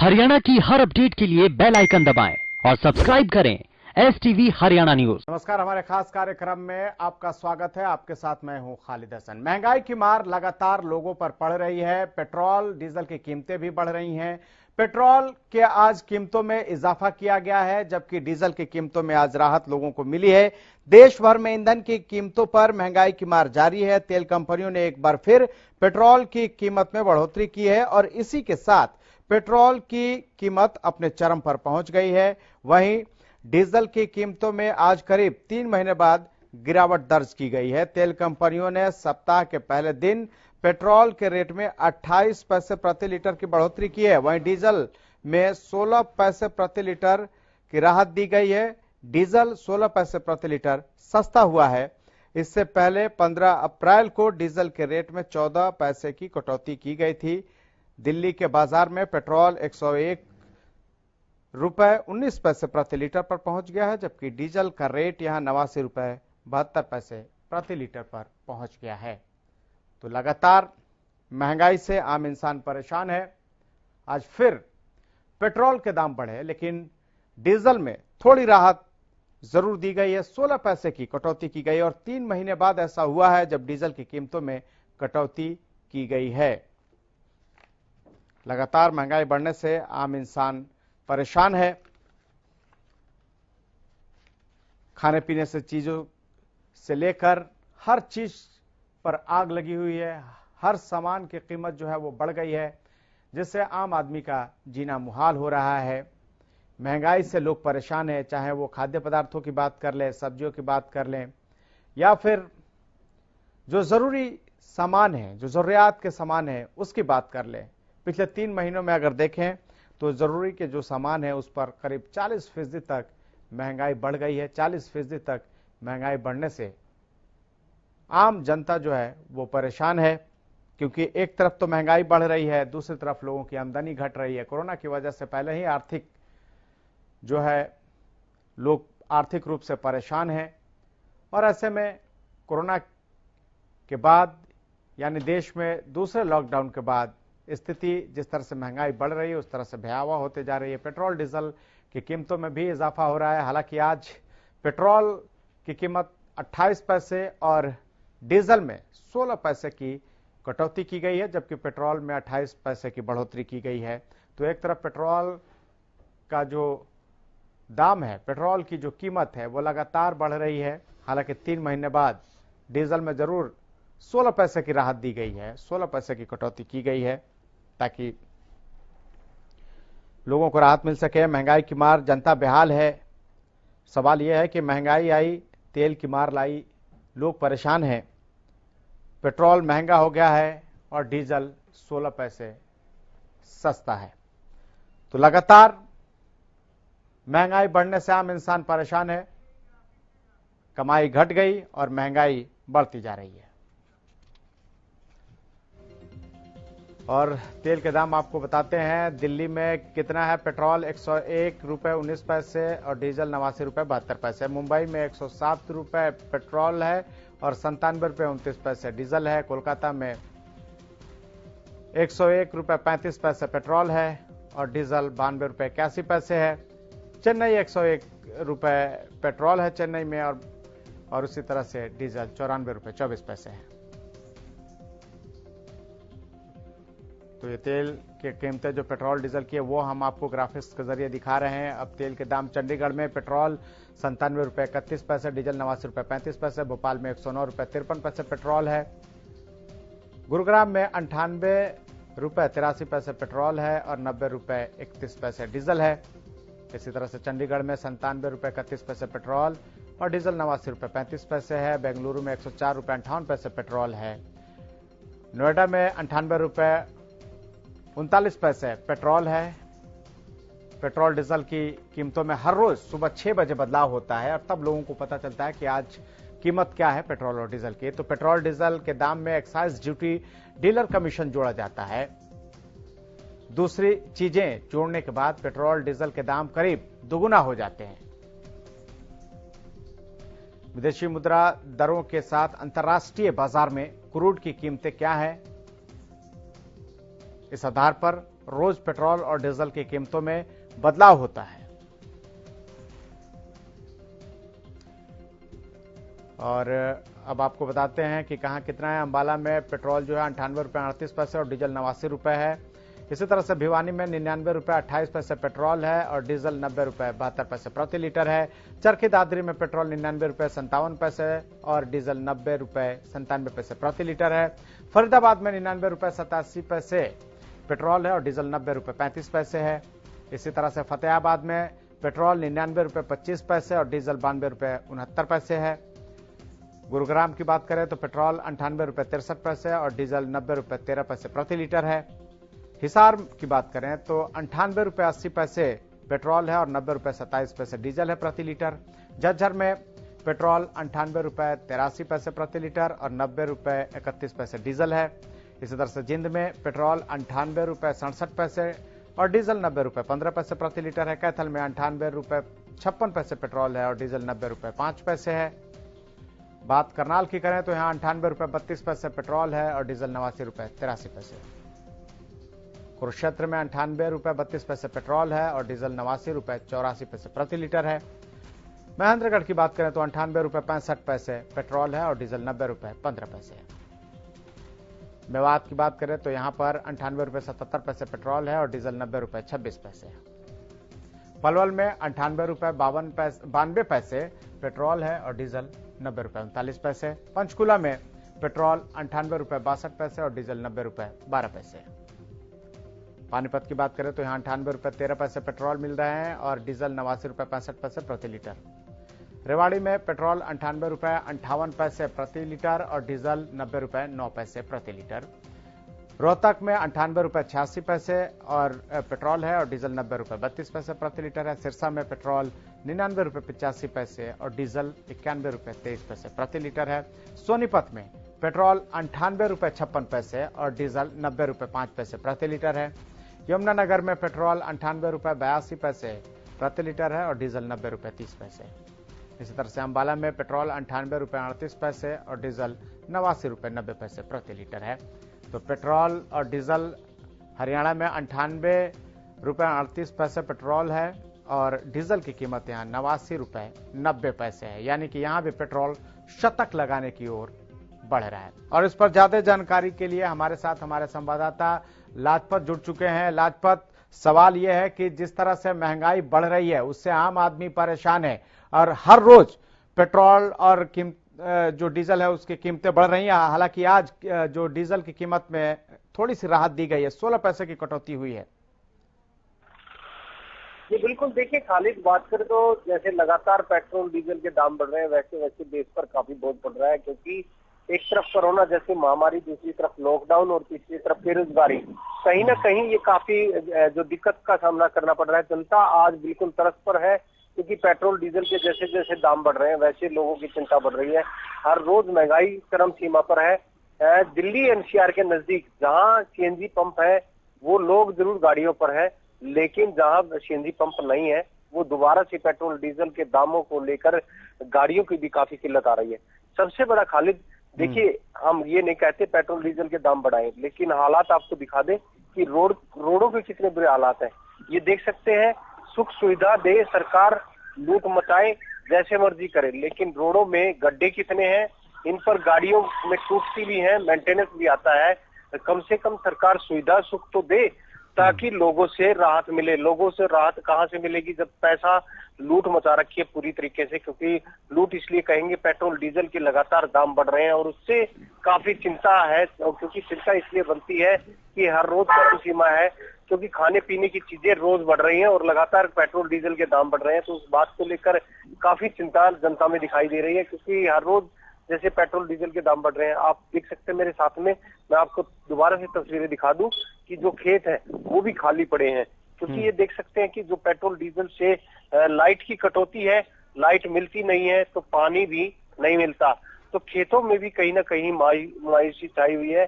हरियाणा की हर अपडेट के लिए बेल आइकन दबाएं और सब्सक्राइब करें STV हरियाणा न्यूज। नमस्कार, हमारे खास कार्यक्रम में आपका स्वागत है। आपके साथ मैं हूं खालिद हसन। महंगाई की मार लगातार लोगों पर पड़ रही है। पेट्रोल डीजल की कीमतें भी बढ़ रही हैं। पेट्रोल के आज कीमतों में इजाफा किया गया है, जबकि डीजल की कीमतों में आज राहत लोगों को मिली है। देश भर में ईंधन की कीमतों पर महंगाई की मार जारी है। तेल कंपनियों ने एक बार फिर पेट्रोल की कीमत में बढ़ोतरी की है और इसी के साथ पेट्रोल की कीमत अपने चरम पर पहुंच गई है। वहीं डीजल की कीमतों में आज करीब 3 महीने बाद गिरावट दर्ज की गई है। तेल कंपनियों ने सप्ताह के पहले दिन पेट्रोल के रेट में 28 पैसे प्रति लीटर की बढ़ोतरी की है। वहीं डीजल में 16 पैसे प्रति लीटर की राहत दी गई है। डीजल 16 पैसे प्रति लीटर सस्ता हुआ है। इससे पहले 15 अप्रैल को डीजल के रेट में 14 पैसे की कटौती की गई थी। दिल्ली के बाजार में पेट्रोल 101 रुपए 19 पैसे प्रति लीटर पर पहुंच गया है, जबकि डीजल का रेट यहां 89 रुपए 72 पैसे प्रति लीटर पर पहुंच गया है। तो लगातार महंगाई से आम इंसान परेशान है। आज फिर पेट्रोल के दाम बढ़े, लेकिन डीजल में थोड़ी राहत जरूर दी गई है। 16 पैसे की कटौती की गई और 3 महीने बाद ऐसा हुआ है जब डीजल की कीमतों में कटौती की गई है। लगातार महंगाई बढ़ने से आम इंसान परेशान है। खाने पीने से चीजों से लेकर हर चीज पर आग लगी हुई है। हर सामान की कीमत जो है वो बढ़ गई है, जिससे आम आदमी का जीना मुहाल हो रहा है। महंगाई से लोग परेशान हैं, चाहे वो खाद्य पदार्थों की बात कर लें, सब्जियों की बात कर लें, या फिर जो जरूरी सामान है, जो जरूरियात के सामान है, उसकी बात कर लें। पिछले 3 महीनों में अगर देखें तो जरूरी के जो सामान है उस पर करीब 40% तक महंगाई बढ़ गई है। 40% तक महंगाई बढ़ने से आम जनता जो है वो परेशान है, क्योंकि एक तरफ तो महंगाई बढ़ रही है, दूसरी तरफ लोगों की आमदनी घट रही है। कोरोना की वजह से पहले ही आर्थिक जो है लोग आर्थिक रूप से परेशान हैं, और ऐसे में कोरोना के बाद यानी देश में दूसरे लॉकडाउन के बाद स्थिति जिस तरह से महंगाई बढ़ रही है उस तरह से भयावह होते जा रही है। पेट्रोल डीजल की कीमतों में भी इजाफा हो रहा है। हालांकि आज पेट्रोल की कीमत 28 पैसे और डीजल में 16 पैसे की कटौती की गई है, जबकि पेट्रोल में 28 पैसे की बढ़ोतरी की गई है। तो एक तरफ पेट्रोल का जो दाम है, पेट्रोल की जो कीमत है वो लगातार बढ़ रही है। हालांकि 3 महीने बाद डीजल में जरूर 16 पैसे की राहत दी गई है, 16 पैसे की कटौती की गई है, ताकि लोगों को राहत मिल सके। महंगाई की मार, जनता बेहाल है। सवाल यह है कि महंगाई आई, तेल की मार लाई, लोग परेशान हैं। पेट्रोल महंगा हो गया है और डीजल 16 पैसे सस्ता है। तो लगातार महंगाई बढ़ने से आम इंसान परेशान है। कमाई घट गई और महंगाई बढ़ती जा रही है। और तेल के दाम आपको बताते हैं। दिल्ली में कितना है? पेट्रोल 101 रुपए 19 पैसे और डीजल 89 रुपए 72 पैसे। मुंबई में 107 रुपए पेट्रोल है और 97 रुपए 29 पैसे डीजल है। कोलकाता में 101 रुपए 35 पैसे पेट्रोल है और डीजल 92 रुपए 81 पैसे है। चेन्नई 101 रुपए पेट्रोल है चेन्नई में और उसी तरह से डीजल 94 रुपए 24 पैसे है। तो ये तेल की कीमतें जो पेट्रोल डीजल की है वो हम आपको ग्राफिक्स के जरिए दिखा रहे हैं। अब तेल के दाम चंडीगढ़ में पेट्रोल 97 रुपए 31 पैसे, डीजल 89 रुपए 35 पैसे, भोपाल में 109 रुपए 53 पैसे पेट्रोल है, गुरुग्राम में 98 रुपए 83 पैसे पेट्रोल है और 90 रुपए 31 पैसे डीजल है। इसी तरह से चंडीगढ़ में 97 रुपए 31 पैसे पेट्रोल और डीजल 89 रुपए 35 पैसे है। बेंगलुरु में 104 रुपए 58 पैसे पेट्रोल है। नोएडा में 98 रुपए 39 पैसे पेट्रोल है। पेट्रोल डीजल की कीमतों में हर रोज सुबह 6 बजे बदलाव होता है और तब लोगों को पता चलता है कि आज कीमत क्या है पेट्रोल और डीजल की। तो पेट्रोल डीजल के दाम में एक्साइज ड्यूटी, डीलर कमीशन जोड़ा जाता है। दूसरी चीजें जोड़ने के बाद पेट्रोल डीजल के दाम करीब दुगुना हो जाते हैं। विदेशी मुद्रा दरों के साथ अंतर्राष्ट्रीय बाजार में क्रूड की कीमतें क्या है, इस आधार पर रोज पेट्रोल और डीजल की कीमतों में बदलाव होता है। और अब आपको बताते हैं कि कहां कितना है। अंबाला में पेट्रोल जो है 98 रुपये 38 पैसे और डीजल 89 रुपये है। इसी तरह से भिवानी में 99 रुपये 28 पैसे पेट्रोल है और डीजल 90 रुपये 72 पैसे प्रति लीटर है। चरखी दादरी में पेट्रोल 99 रुपये 57 पैसे और डीजल 90 रुपये 97 पैसे प्रति लीटर है। फरीदाबाद में 99 रुपये 87 पैसे पेट्रोल है और डीजल 90 रुपये 35 पैसे है। इसी तरह से फतेहाबाद में पेट्रोल 99 रुपये 25 पैसे और डीजल 92 रुपये 69 पैसे है। गुरुग्राम की बात करें तो पेट्रोल 98 रुपये 63 पैसे और डीजल 90 रुपये 13 पैसे प्रति लीटर है। हिसार की बात करें तो 98 रुपये 80 पैसे पेट्रोल है और 90 रुपये 27 पैसे डीजल है प्रति लीटर। झज्जर में पेट्रोल 98 रुपये 83 पैसे प्रति लीटर और 90 रुपये 31 पैसे डीजल है। इसी तरह से जिंद में पेट्रोल 98 रुपये 67 पैसे और डीजल 90 रुपये 15 पैसे प्रति लीटर है। कैथल में 98 रुपये 56 पैसे पेट्रोल है और डीजल 90 रुपये 5 पैसे है। बात करनाल की करें तो यहाँ 98 रुपये 32 पैसे पेट्रोल है और डीजल 89 रुपये 83 पैसे। कुरुक्षेत्र में 98 रुपये 32 पैसे पेट्रोल है और डीजल 89 रुपये 84 पैसे प्रति लीटर है। महेंद्रगढ़ की बात करें तो 98 रुपये 65 पैसे पेट्रोल है और डीजल 90 रुपये 15 पैसे है। मेवात की बात करें तो यहाँ पर 98 रुपये 77 पैसे पेट्रोल है और डीजल 90 रुपये 26 पैसे है। पलवल में 98 रुपये 92 पैसे पेट्रोल है और डीजल 90 रुपये 39 पैसे। पंचकुला में पेट्रोल 98 रुपये 62 पैसे और डीजल 90 रुपये 12 पैसे। पानीपत की बात करें तो यहाँ 98 रुपये 13 पैसे पेट्रोल मिल रहे हैं और डीजल 89 रुपये 65 पैसे प्रति लीटर। रेवाड़ी में पेट्रोल 98 रुपये 58 पैसे प्रति लीटर और डीजल 90 रुपये 9 पैसे प्रति लीटर। रोहतक में 98 रुपये 86 पैसे और पेट्रोल है और डीजल 90 रुपये 32 पैसे प्रति लीटर है। सिरसा में पेट्रोल 99 रुपये 85 पैसे और डीजल 91 रुपये 23 पैसे प्रति लीटर है। सोनीपत में पेट्रोल 98 रुपये 56 पैसे और डीजल 90 रुपये 5 पैसे प्रति लीटर है। यमुनानगर में पेट्रोल 98 रुपये 82 पैसे प्रति लीटर है और डीजल 90 रुपये 30 पैसे। इसी तरह से अंबाला में पेट्रोल 98 रुपये 38 पैसे और डीजल 89 रुपये 90 पैसे प्रति लीटर है। तो पेट्रोल और डीजल हरियाणा में 98 रुपये 38 पैसे पेट्रोल है और डीजल की कीमत यहाँ 89 रुपये 90 पैसे है, यानी कि यहाँ भी पेट्रोल शतक लगाने की ओर बढ़ रहा है। और इस पर ज्यादा जानकारी के लिए हमारे साथ हमारे संवाददाता लाजपत जुड़ चुके हैं। लाजपत, सवाल यह है कि जिस तरह से महंगाई बढ़ रही है उससे आम आदमी परेशान है और हर रोज पेट्रोल और जो डीजल है उसकी कीमतें बढ़ रही हैं। हालांकि आज जो डीजल की कीमत में थोड़ी सी राहत दी गई है, 16 पैसे की कटौती हुई है। जी बिल्कुल, देखिए खालिद, बात करें तो जैसे लगातार पेट्रोल डीजल के दाम बढ़ रहे हैं वैसे वैसे देश पर काफी बोझ पड़ रहा है, क्योंकि एक तरफ कोरोना जैसी महामारी, दूसरी तरफ लॉकडाउन और तीसरी तरफ बेरोजगारी, कहीं ना कहीं ये काफी जो दिक्कत का सामना करना पड़ रहा है। जनता आज बिल्कुल तरस पर है, क्योंकि पेट्रोल डीजल के जैसे जैसे दाम बढ़ रहे हैं वैसे लोगों की चिंता बढ़ रही है। हर रोज महंगाई चरम सीमा पर है। दिल्ली एनसीआर के नजदीक जहां सीएनजी पंप है वो लोग जरूर गाड़ियों पर है, लेकिन जहां सीएनजी पंप नहीं है वो दोबारा से पेट्रोल डीजल के दामों को लेकर गाड़ियों की भी काफी किल्लत आ रही है। सबसे बड़ा खालिद, देखिए हम ये नहीं कहते पेट्रोल डीजल के दाम बढ़ाएं, लेकिन हालात आपको दिखा दें कि रोडों के कितने बुरे हालात हैं। ये देख सकते हैं, सुख सुविधा दे सरकार, लूट मचाए, जैसे मर्जी करे, लेकिन रोडों में गड्ढे कितने हैं, इन पर गाड़ियों में टूटती भी है, मेंटेनेंस भी आता है। कम से कम सरकार सुविधा सुख तो दे ताकि लोगों से राहत मिले। लोगों से राहत कहाँ से मिलेगी जब पैसा लूट मचा रखी है पूरी तरीके से, क्योंकि लूट इसलिए कहेंगे पेट्रोल डीजल के लगातार दाम बढ़ रहे हैं और उससे काफी चिंता है। क्योंकि चिंता इसलिए बनती है कि हर रोज काफी सीमा है, क्योंकि खाने पीने की चीजें रोज बढ़ रही हैं और लगातार पेट्रोल डीजल के दाम बढ़ रहे हैं, तो उस बात को लेकर काफी चिंता जनता में दिखाई दे रही है। क्योंकि हर रोज जैसे पेट्रोल डीजल के दाम बढ़ रहे हैं, आप देख सकते हैं मेरे साथ में, मैं आपको दोबारा से तस्वीरें दिखा दूं कि जो खेत है वो भी खाली पड़े हैं, क्योंकि ये देख सकते हैं कि जो पेट्रोल डीजल से लाइट की कटौती है, लाइट मिलती नहीं है तो पानी भी नहीं मिलता, तो खेतों में भी कहीं ना कहीं मायूसी छाई हुई है।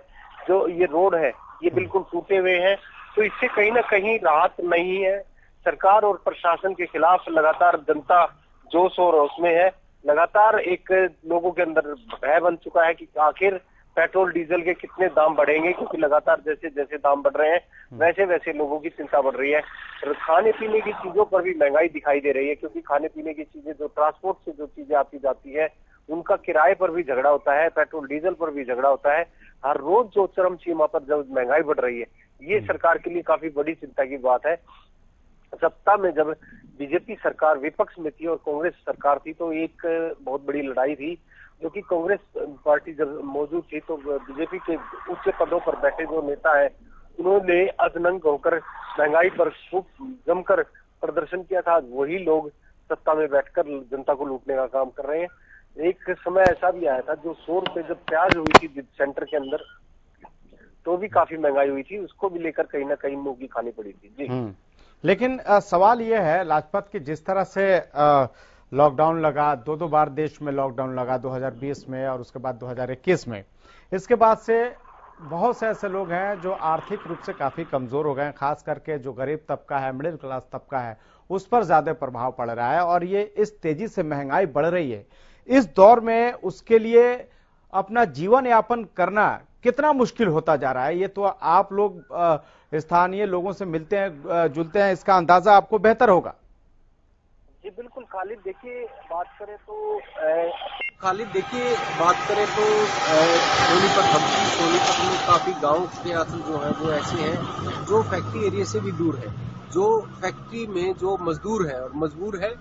जो ये रोड है ये बिल्कुल टूटे हुए हैं, तो इससे कहीं ना कहीं राहत नहीं है। सरकार और प्रशासन के खिलाफ लगातार जनता जोश और रोष में है। लगातार एक लोगों के अंदर भय बन चुका है कि आखिर पेट्रोल डीजल के कितने दाम बढ़ेंगे, क्योंकि लगातार जैसे जैसे दाम बढ़ रहे हैं वैसे वैसे लोगों की चिंता बढ़ रही है। खाने पीने की चीजों पर भी महंगाई दिखाई दे रही है, क्योंकि खाने पीने की चीजें जो ट्रांसपोर्ट से जो चीजें आती जाती है उनका किराए पर भी झगड़ा होता है, पेट्रोल डीजल पर भी झगड़ा होता है। हर रोज जो चरम सीमा पर जब महंगाई बढ़ रही है, ये सरकार के लिए काफी बड़ी चिंता की बात है। सत्ता में जब बीजेपी सरकार विपक्ष में थी और कांग्रेस सरकार थी तो एक बहुत बड़ी लड़ाई थी, जो कि कांग्रेस पार्टी जब मौजूद थी तो बीजेपी के उच्च पदों पर बैठे जो नेता है उन्होंने अधनंग होकर महंगाई पर खूब जमकर प्रदर्शन किया था। वही लोग सत्ता में बैठकर जनता को लूटने का काम कर रहे हैं। एक समय ऐसा भी आया था जो 100 रुपए जब प्याज हुई थी सेंटर के अंदर तो भी काफी महंगाई हुई थी, उसको भी लेकर कहीं ना कहीं मुंह की खानी पड़ी थी जी। लेकिन सवाल यह है लाजपत कि जिस तरह से लॉकडाउन लगा, दो बार देश में लॉकडाउन लगा, 2020 में और उसके बाद 2021 में, इसके बाद से बहुत से ऐसे लोग हैं जो आर्थिक रूप से काफी कमजोर हो गए हैं, खास करके जो गरीब तबका है, मिडिल क्लास तबका है, उस पर ज्यादा प्रभाव पड़ रहा है। और ये इस तेजी से महंगाई बढ़ रही है, इस दौर में उसके लिए अपना जीवन यापन करना कितना मुश्किल होता जा रहा है, ये तो आप लोग स्थानीय लोगों से मिलते हैं, जुलते हैं, इसका अंदाजा आपको बेहतर होगा। जी बिल्कुल खालिद, देखिए बात करें तो सोनीपत में काफी गांव के असल जो है वो ऐसे हैं जो फैक्ट्री एरिया से भी दूर है, जो फैक्ट्री में जो मजदूर है और मजबूर है,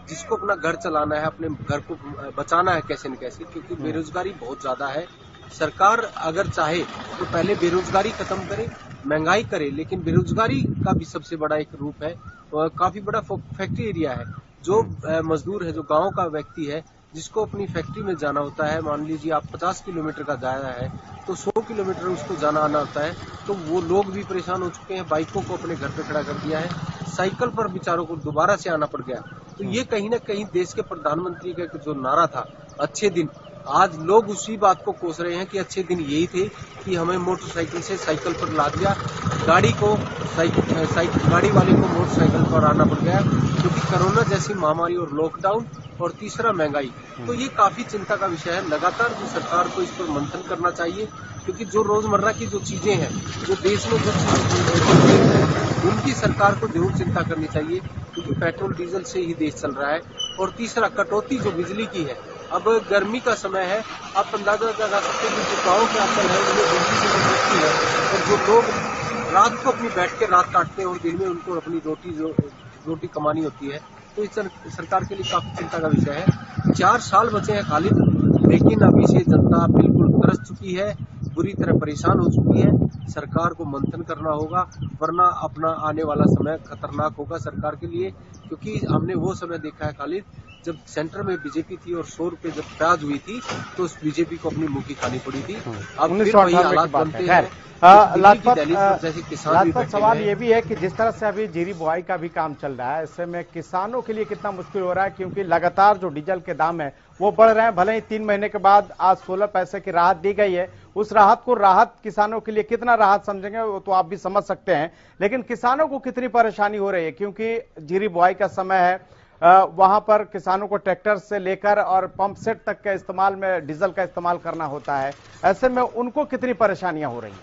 जिसको अपना घर चलाना है, अपने घर को बचाना है कैसे न कैसे, क्योंकि बेरोजगारी बहुत ज्यादा है। सरकार अगर चाहे तो पहले बेरोजगारी खत्म करे, महंगाई करे, लेकिन बेरोजगारी का भी सबसे बड़ा एक रूप है। काफी बड़ा फैक्ट्री एरिया है, जो मजदूर है, जो गांव का व्यक्ति है, जिसको अपनी फैक्ट्री में जाना होता है, मान लीजिए आप 50 किलोमीटर का दायरा है तो 100 किलोमीटर उसको जाना आना होता है, तो वो लोग भी परेशान हो चुके हैं। बाइकों को अपने घर पे खड़ा कर दिया है, साइकिल पर बेचारों को दोबारा से आना पड़ गया। तो ये कहीं ना कहीं देश के प्रधानमंत्री का जो नारा था अच्छे दिन, आज लोग उसी बात को कोस रहे हैं कि अच्छे दिन यही थे कि हमें मोटरसाइकिल से साइकिल पर ला दिया, गाड़ी वाले को मोटरसाइकिल पर आना पड़ गया, क्योंकि कोरोना जैसी महामारी और लॉकडाउन और तीसरा महंगाई। तो ये काफी चिंता का विषय है। लगातार जो सरकार को इस पर मंथन करना चाहिए, क्योंकि जो रोजमर्रा की जो चीजें हैं, जो देश में जो चीजें उनकी सरकार को जरूर चिंता करनी चाहिए, क्योंकि पेट्रोल डीजल से ही देश चल रहा है। और तीसरा कटौती जो बिजली की है, अब गर्मी का समय है, आप अंदाजा लगा सकते हैं कि जो गाँव के अंचल है उन्हें बिजली से कटौती है, और जो लोग रात को अपनी बैठ के रात काटते हैं और दिन में उनको अपनी रोटी कमानी होती है, तो इस सरकार के लिए काफी चिंता का विषय है। 4 साल बचे हैं खालिद, लेकिन अभी से जनता बिल्कुल तरस चुकी है, बुरी तरह परेशान हो चुकी है। सरकार को मंथन करना होगा, वरना अपना आने वाला समय खतरनाक होगा सरकार के लिए, क्योंकि हमने वो समय देखा है खालिद जब सेंटर में बीजेपी थी और 100 रुपए जब प्याज हुई थी तो उस बीजेपी को अपनी मुंह की खानी पड़ी थी। अब फिर वही हालात बनते हैं। लाजपत सवाल ये भी है कि जिस तरह से अभी जीरी बुआई का भी काम चल रहा है, इससे में किसानों के लिए कितना मुश्किल हो रहा है, क्योंकि लगातार जो डीजल के दाम है वो बढ़ रहे हैं। भले ही 3 महीने के बाद आज 16 पैसे की राहत दी गई है, उस राहत किसानों के लिए कितना राहत समझेंगे वो तो आप भी समझ सकते हैं, लेकिन किसानों को कितनी परेशानी हो रही है, क्योंकि जीरी बुआई का समय है, वहां पर किसानों को ट्रैक्टर से लेकर और पंप सेट तक के इस्तेमाल में डीजल का इस्तेमाल करना होता है। ऐसे में उनको कितनी परेशानियां हो रही हैं?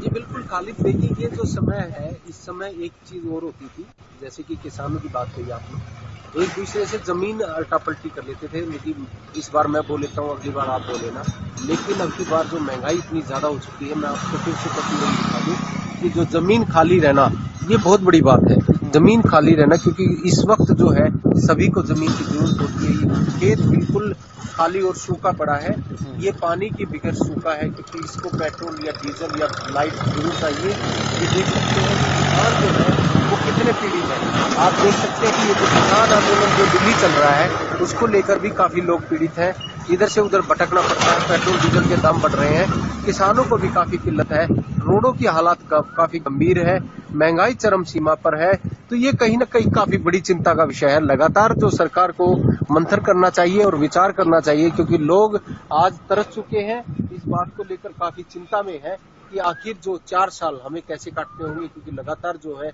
जी बिल्कुल खालिद, देखिए ये जो समय है, इस समय एक चीज और होती थी, जैसे कि किसानों की बात कही आपने, एक दूसरे से जमीन अल्टा पलटी कर लेते थे, लेकिन इस बार मैं बोल लेता हूँ, अगली बार आप बोले ना। लेकिन अगली बार जो महंगाई इतनी ज्यादा हो चुकी है, मैं आपको फिर से बता दूं कि जो जमीन खाली रहना ये बहुत बड़ी बात है, जमीन खाली रहना, क्योंकि इस वक्त जो है सभी को जमीन की जरूरत होती है। खेत बिल्कुल खाली और सूखा पड़ा है, ये पानी के बगैर सूखा है, क्योंकि इसको पेट्रोल या डीजल या लाइट जरूर चाहिए। ये देख सकते हैं किसान जो है वो कितने पीड़ित है। आप देख सकते हैं कि ये जो किसान आंदोलन जो दिल्ली चल रहा है उसको लेकर भी काफी लोग पीड़ित हैं, इधर से उधर भटकना पड़ता है, पेट्रोल डीजल के दाम बढ़ रहे हैं, किसानों को भी काफी किल्लत है, रोडों की हालात काफी गंभीर है, महंगाई चरम सीमा पर है। तो ये कहीं ना कहीं काफी बड़ी चिंता का विषय है। लगातार जो सरकार को मंथन करना चाहिए और विचार करना चाहिए, क्योंकि लोग आज तरस चुके हैं, इस बात को लेकर काफी चिंता में है कि आखिर जो 4 साल हमें कैसे काटने होंगे, क्योंकि लगातार जो है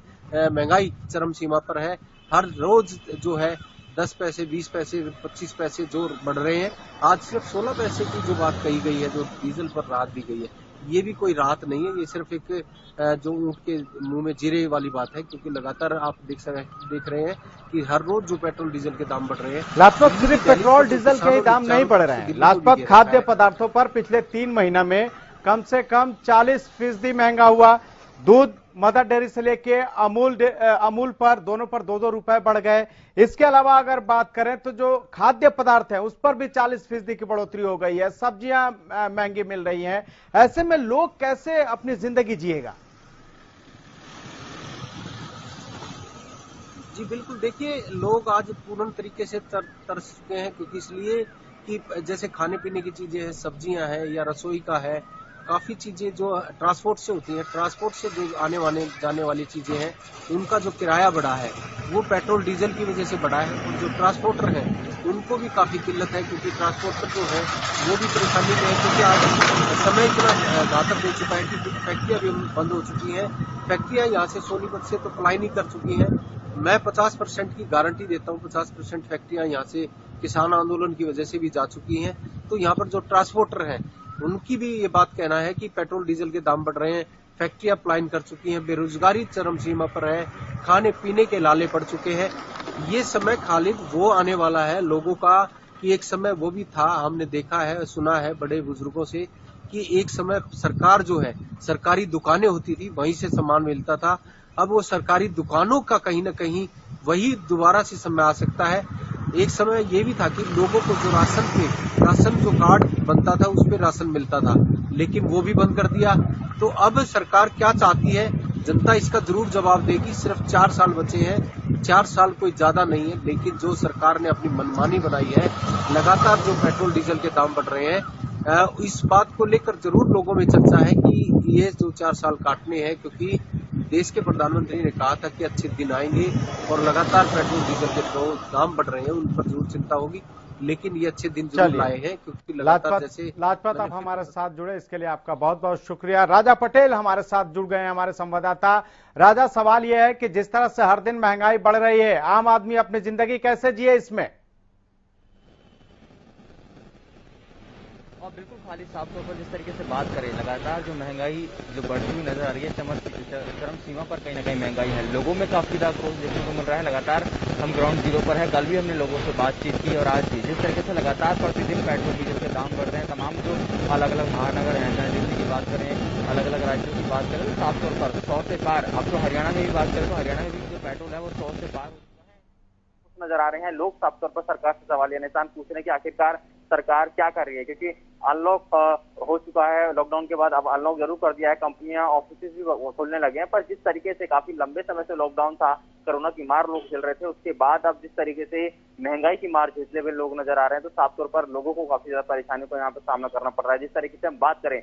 महंगाई चरम सीमा पर है। हर रोज जो है 10 पैसे, 20 पैसे, 25 पैसे जो बढ़ रहे हैं, आज सिर्फ 16 पैसे की जो बात कही गई है, जो डीजल पर राहत दी गई है, ये भी कोई राहत नहीं है। ये सिर्फ एक जो ऊँट के मुंह में जीरे वाली बात है, क्योंकि लगातार आप देख रहे हैं कि हर रोज जो पेट्रोल डीजल के दाम बढ़ रहे हैं। लाजपत, सिर्फ पेट्रोल डीजल के ही दाम नहीं बढ़ रहे हैं। लाजपत, खाद्य पदार्थों पर पिछले 3 महीना में कम से कम 40% महंगा हुआ। दूध, मदर डेयरी से लेके अमूल पर दोनों पर 2-2 रुपए बढ़ गए। इसके अलावा अगर बात करें तो जो खाद्य पदार्थ है उस पर भी 40% की बढ़ोतरी हो गई है। सब्जियां महंगी मिल रही हैं। ऐसे में लोग कैसे अपनी जिंदगी जिएगा? जी बिल्कुल, देखिए लोग आज पूर्ण तरीके से तरस चुके हैं, क्योंकि इसलिए कि जैसे खाने पीने की चीजें हैं, सब्जियां हैं या रसोई का है, काफी चीजें जो ट्रांसपोर्ट से होती हैं, ट्रांसपोर्ट से जो आने जाने वाली चीजें हैं, उनका जो किराया बढ़ा है वो पेट्रोल डीजल की वजह से बढ़ा है। और जो ट्रांसपोर्टर हैं उनको भी काफी किल्लत है, क्योंकि ट्रांसपोर्टर जो है वो भी परेशानी में है, क्योंकि आज समय इतना घातक हो चुका है कि फैक्ट्रियां भी बंद हो चुकी हैं। फैक्ट्रियां यहाँ से सोनीपत से तो पलायन ही कर चुकी हैं। मैं 50% की गारंटी देता हूँ, 50% फैक्ट्रियां यहाँ से किसान आंदोलन की वजह से भी जा चुकी हैं। तो यहाँ पर जो ट्रांसपोर्टर हैं उनकी भी ये बात कहना है कि पेट्रोल डीजल के दाम बढ़ रहे हैं, फैक्ट्रियां पलायन कर चुकी हैं, बेरोजगारी चरम सीमा पर है, खाने पीने के लाले पड़ चुके हैं। ये समय खालिद वो आने वाला है लोगों का कि एक समय वो भी था, हमने देखा है, सुना है बड़े बुजुर्गों से कि एक समय सरकार जो है, सरकारी दुकानें होती थी, वहीं से सामान मिलता था। अब वो सरकारी दुकानों का कहीं ना कहीं वही दोबारा से समय आ सकता है। एक समय ये भी था कि लोगों को जो राशन जो कार्ड बनता था उस पे राशन मिलता था, लेकिन वो भी बंद कर दिया। तो अब सरकार क्या चाहती है, जनता इसका जरूर जवाब देगी। सिर्फ 4 साल बचे हैं, 4 साल कोई ज्यादा नहीं है, लेकिन जो सरकार ने अपनी मनमानी बनाई है, लगातार जो पेट्रोल डीजल के दाम बढ़ रहे हैं, इस बात को लेकर जरूर लोगों में चर्चा है कि ये जो 4 साल काटने हैं, क्योंकि देश के प्रधानमंत्री ने कहा था कि अच्छे दिन आएंगे और लगातार पेट्रोल डीजल के जो दाम बढ़ रहे हैं उन पर जरूर चिंता होगी, लेकिन ये अच्छे दिन जरूर लाए हैं, क्योंकि लगातार जैसे लाजपत आप हमारे साथ जुड़े, इसके लिए आपका बहुत बहुत शुक्रिया। राजा पटेल हमारे साथ जुड़ गए हैं, हमारे संवाददाता। राजा, सवाल यह है कि जिस तरह से हर दिन महंगाई बढ़ रही है, आम आदमी अपनी जिंदगी कैसे जिए इसमें? और बिल्कुल खाली साफ तौर पर जिस तरीके से बात करें, लगातार जो महंगाई जो बढ़ती हुई नजर आ रही है, चरम सीमा पर कहीं ना कहीं महंगाई है। लोगों में काफी ज्यादा क्रोध देखने को मिल रहा है। लगातार हम ग्राउंड जीरो पर है। कल भी हमने लोगों से बातचीत की और आज भी जिस तरीके से लगातार प्रतिदिन पेट्रोल डीजल के दाम बढ़ रहे हैं, तमाम जो अलग अलग महानगर हैं, चाहे दिल्ली की बात करें, अलग अलग राज्यों की बात करें, तो साफ तौर पर 100 से पार। अब तो हरियाणा में भी बात करें तो हरियाणा में भी जो पेट्रोल है वो 100 से पार नजर आ रहे हैं। लोग साफ तौर पर सरकार से सवाल या निशान पूछ रहे हैं कि आखिरकार सरकार क्या कर रही है, क्योंकि अनलॉक हो चुका है। लॉकडाउन के बाद अब अनलॉक जरूर कर दिया है, कंपनियां, ऑफिस भी खुलने लगे हैं, पर जिस तरीके से काफी लंबे समय से लॉकडाउन था, कोरोना की मार लोग झेल रहे थे, उसके बाद अब जिस तरीके से महंगाई की मार झेलते हुए लोग नजर आ रहे हैं, तो साफ तौर पर लोगों को काफी ज्यादा परेशानियों का यहाँ पर सामना करना पड़ रहा है। जिस तरीके से हम बात करें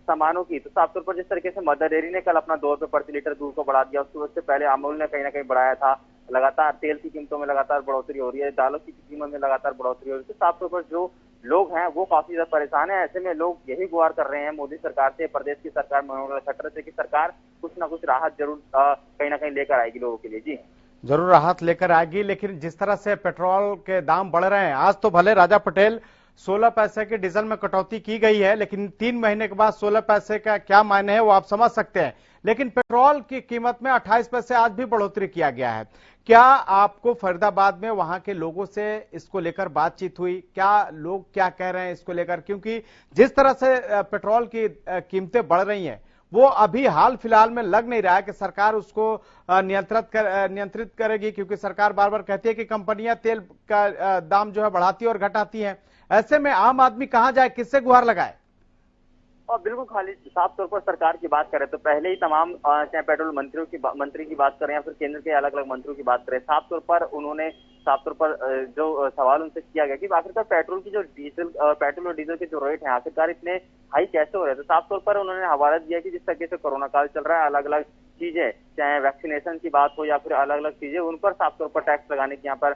सामानों की, तो साफ तौर पर जिस तरीके से मदर डेयरी ने कल अपना 2 रुपए प्रति लीटर दूध को बढ़ा दिया, उससे पहले अमूल ने कहीं ना कहीं बढ़ाया था। लगातार तेल की कीमतों में लगातार बढ़ोतरी हो रही है, दालों की कीमत में लगातार बढ़ोतरी हो रही है। तो साफ तौर पर जो लोग हैं वो काफी ज्यादा परेशान है। ऐसे में लोग यही गुहार कर रहे हैं मोदी सरकार से, प्रदेश की सरकार मनोहर खट्टर से, कि सरकार कुछ ना कुछ राहत जरूर कहीं ना कहीं लेकर आएगी लोगों के लिए। जी जरूर राहत लेकर आएगी, लेकिन जिस तरह से पेट्रोल के दाम बढ़ रहे हैं, आज तो भले राजा पटेल 16 पैसे के डीजल में कटौती की गई है, लेकिन 3 महीने के बाद 16 पैसे का क्या मायने है वो आप समझ सकते हैं। लेकिन पेट्रोल की कीमत में 28 पैसे आज भी बढ़ोतरी किया गया है। क्या आपको फरीदाबाद में वहां के लोगों से इसको लेकर बातचीत हुई? क्या लोग क्या कह रहे हैं इसको लेकर? क्योंकि जिस तरह से पेट्रोल की कीमतें बढ़ रही हैं, वो अभी हाल फिलहाल में लग नहीं रहा है कि सरकार उसको नियंत्रित करेगी, क्योंकि सरकार बार बार कहती है कि कंपनियां तेल का दाम जो है बढ़ाती है और घटाती हैं। ऐसे में आम आदमी कहां जाए, किससे गुहार लगाए? और बिल्कुल खाली साफ तौर पर सरकार की बात करें तो पहले ही तमाम चाहे पेट्रोल मंत्री की बात करें या फिर केंद्र के अलग अलग मंत्रियों की बात करें, साफ तौर पर उन्होंने साफ तौर पर जो सवाल उनसे किया गया कि आखिरकार पेट्रोल और डीजल के जो रेट हैं आखिरकार इतने हाई कैसे हो रहे थे। साफ तौर पर उन्होंने हवाला दिया कि जिस तरीके से कोरोना काल चल रहा है, अलग अलग चीजें, चाहे वैक्सीनेशन की बात हो या फिर अलग अलग चीजें, उन पर साफ तौर पर टैक्स लगाने की यहाँ पर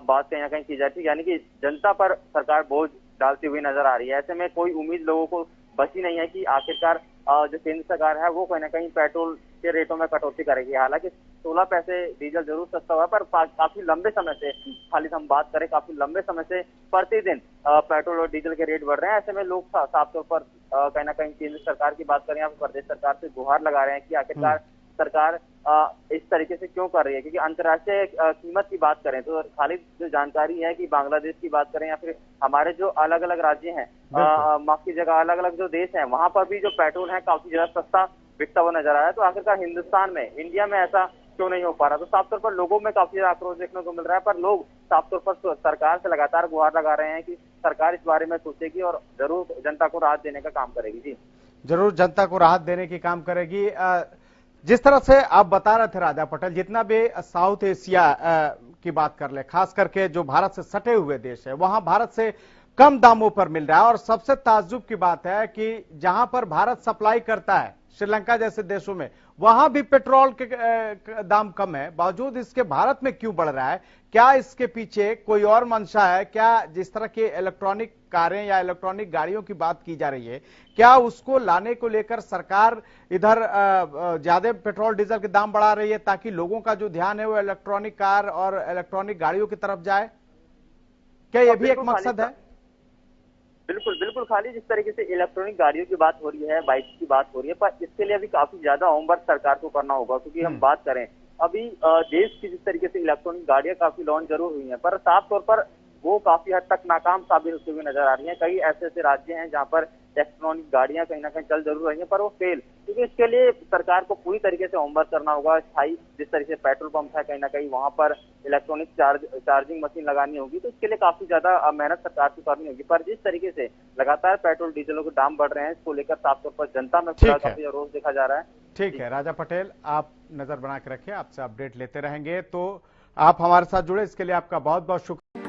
बात कहीं ना कहीं की जाती है, यानी कि जनता पर सरकार बोझ डालती हुई नजर आ रही है। ऐसे में कोई उम्मीद लोगों को बची नहीं है कि आखिरकार जो केंद्र सरकार है वो कहीं ना कहीं पेट्रोल के रेटों में कटौती करेगी। हालांकि 16 पैसे डीजल जरूर सस्ता हुआ, पर काफी लंबे समय से, खाली हम बात करें काफी लंबे समय से प्रतिदिन पेट्रोल और डीजल के रेट बढ़ रहे हैं। ऐसे में लोग साफ तौर पर कहीं ना कहीं केंद्र सरकार की बात करें या प्रदेश सरकार से गुहार लगा रहे हैं कि आखिरकार सरकार इस तरीके से क्यों कर रही है। क्योंकि अंतर्राष्ट्रीय कीमत की बात करें तो खाली जो जानकारी है कि बांग्लादेश की बात करें या फिर हमारे जो अलग अलग राज्य हैं, माफ की जगह अलग अलग जो देश हैं, वहां पर भी जो पेट्रोल है काफी ज्यादा सस्ता बिकता हुआ नजर आया है। तो आखिरकार हिंदुस्तान में, इंडिया में ऐसा क्यों नहीं हो पा रहा। तो साफ तौर पर लोगों में काफी ज्यादा आक्रोश देखने को मिल रहा है, पर लोग साफ तौर पर सरकार से लगातार गुहार लगा रहे हैं कि सरकार इस बारे में सोचेगी और जरूर जनता को राहत देने का काम करेगी। जी जरूर जनता को राहत देने की काम करेगी। जिस तरह से आप बता रहे थे राजा पटेल, जितना भी साउथ एशिया की बात कर ले, खास करके जो भारत से सटे हुए देश है, वहां भारत से कम दामों पर मिल रहा है। और सबसे ताज्जुब की बात है कि जहां पर भारत सप्लाई करता है, श्रीलंका जैसे देशों में, वहां भी पेट्रोल के दाम कम है, बावजूद इसके भारत में क्यों बढ़ रहा है? क्या इसके पीछे कोई और मंशा है? क्या जिस तरह की इलेक्ट्रॉनिक कारें या इलेक्ट्रॉनिक गाड़ियों की बात की जा रही है, क्या उसको लाने को लेकर सरकार इधर ज्यादा पेट्रोल डीजल के दाम बढ़ा रही है ताकि लोगों का जो ध्यान है वो इलेक्ट्रॉनिक कार और इलेक्ट्रॉनिक गाड़ियों की तरफ जाए? क्या यह भी एक मकसद है? बिल्कुल बिल्कुल खाली जिस तरीके से इलेक्ट्रॉनिक गाड़ियों की बात हो रही है, बाइक की बात हो रही है, पर इसके लिए अभी काफी ज्यादा होमवर्क सरकार को करना होगा। क्योंकि हम बात करें अभी देश की जिस तरीके से इलेक्ट्रॉनिक गाड़ियां काफी लॉन्च जरूर हुई हैं, पर साफ तौर पर वो काफी हद तक नाकाम साबित होते हुए नजर आ रही हैं। कई ऐसे ऐसे राज्य हैं जहां पर इलेक्ट्रॉनिक गाड़ियां कहीं ना कहीं चल जरूर रही हैं, पर वो फेल। क्योंकि इसके लिए सरकार को पूरी तरीके से होमवर्क करना होगा। स्थायी जिस तरीके से पेट्रोल पंप है कहीं ना कहीं वहां पर इलेक्ट्रॉनिक चार्जिंग मशीन लगानी होगी, तो इसके लिए काफी ज्यादा मेहनत सरकार को करनी होगी। पर जिस तरीके से लगातार पेट्रोल डीजलों के दाम बढ़ रहे हैं, इसको लेकर साफ तौर पर जनता में काफी रोष देखा जा रहा है। ठीक है राजा पटेल, आप नजर बना के रखिए, आपसे अपडेट लेते रहेंगे। तो आप हमारे साथ जुड़े इसके लिए आपका बहुत बहुत शुक्रिया।